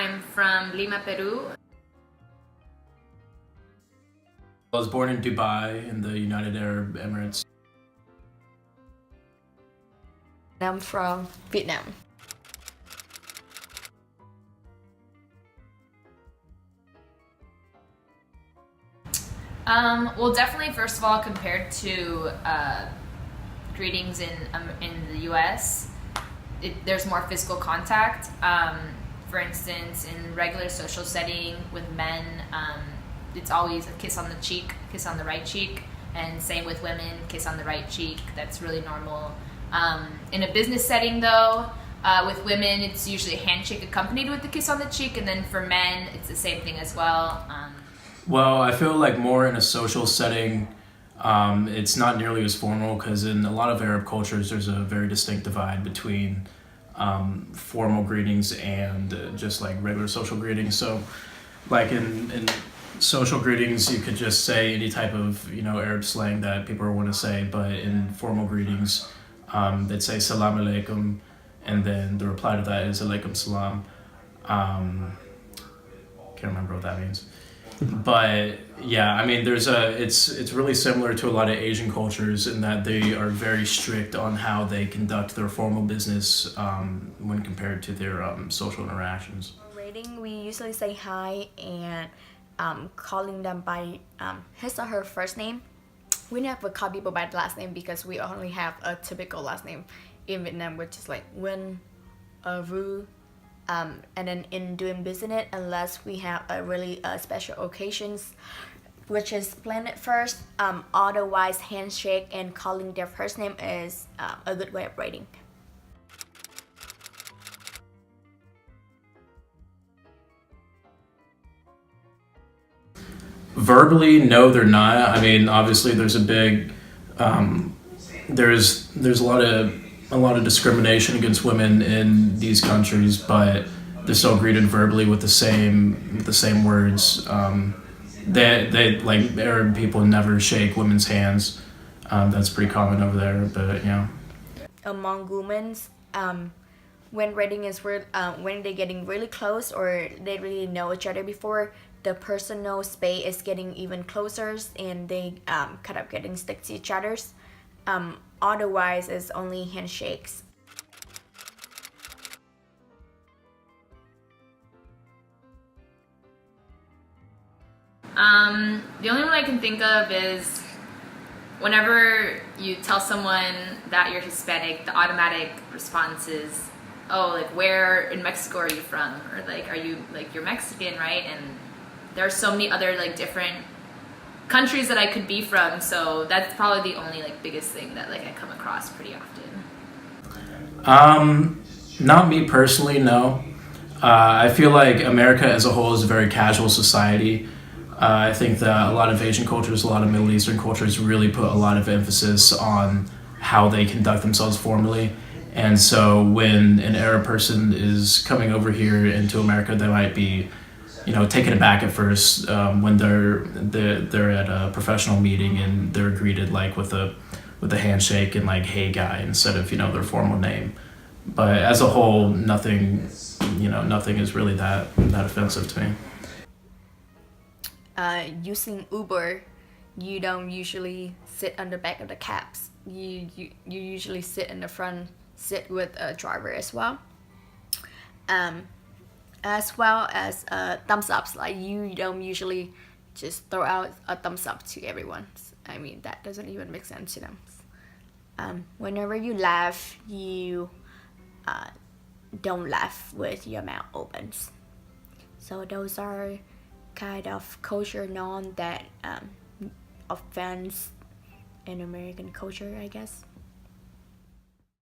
I'm from Lima, Peru. I was born in Dubai in the United Arab Emirates. I'm from Vietnam. Well, definitely, first of all, compared to greetings in the U.S., there's more physical contact. For instance, in regular social setting with men, it's always a kiss on the cheek, kiss on the right cheek, and same with women, kiss on the right cheek. That's really normal. In a business setting, though, with women, it's usually a handshake accompanied with the kiss on the cheek, and then for men, it's the same thing as well. Well, I feel like more in a social setting, it's not nearly as formal because in a lot of Arab cultures, there's a very distinct divide between formal greetings and just like regular social greetings. So, like in social greetings, you could just say any type of Arab slang that people want to say, but in formal greetings, they'd say salam alaikum, and then the reply to that is alaikum salam. Can't remember what that means. But yeah, I mean, it's really similar to a lot of Asian cultures in that they are very strict on how they conduct their formal business when compared to their social interactions. Rating, we usually say hi and calling them by his or her first name. We never call people by the last name because we only have a typical last name in Vietnam, which is like Nguyen, Vu. And then in doing business, unless we have a really special occasions, which is planned first, otherwise handshake and calling their first name is a good way of rating. Verbally, no, they're not. I mean, obviously, there's a big there's a lot of discrimination against women in these countries, but they're still greeted verbally with the same words. They like Arab people never shake women's hands. That's pretty common over there, but Among women, when rating is when they're getting really close or they really know each other before, the personal space is getting even closer and they kind of getting stick to each other's. Otherwise, it's only handshakes. The only one I can think of is whenever you tell someone that you're Hispanic, the automatic response is, oh, like, where in Mexico are you from? Or like, are you, like, you're Mexican, right? And there are so many other like different countries that I could be from, so that's probably the only like biggest thing that like I come across pretty often. Not me personally, no. I feel like America as a whole is a very casual society. I think that a lot of Asian cultures, a lot of Middle Eastern cultures really put a lot of emphasis on how they conduct themselves formally. And so when an Arab person is coming over here into America, they might be taken aback at first when they're at a professional meeting and they're greeted like with a handshake and like "Hey guy" instead of their formal name. But as a whole, nothing is really that offensive to me. Using Uber, you don't usually sit on the back of the cabs. You usually sit in the front, sit with a driver as well. As well as thumbs ups, like you don't usually just throw out a thumbs up to everyone. I mean, that doesn't even make sense to them. Whenever you laugh, you don't laugh with your mouth open. So those are kind of culture norm that offends in American culture, I guess.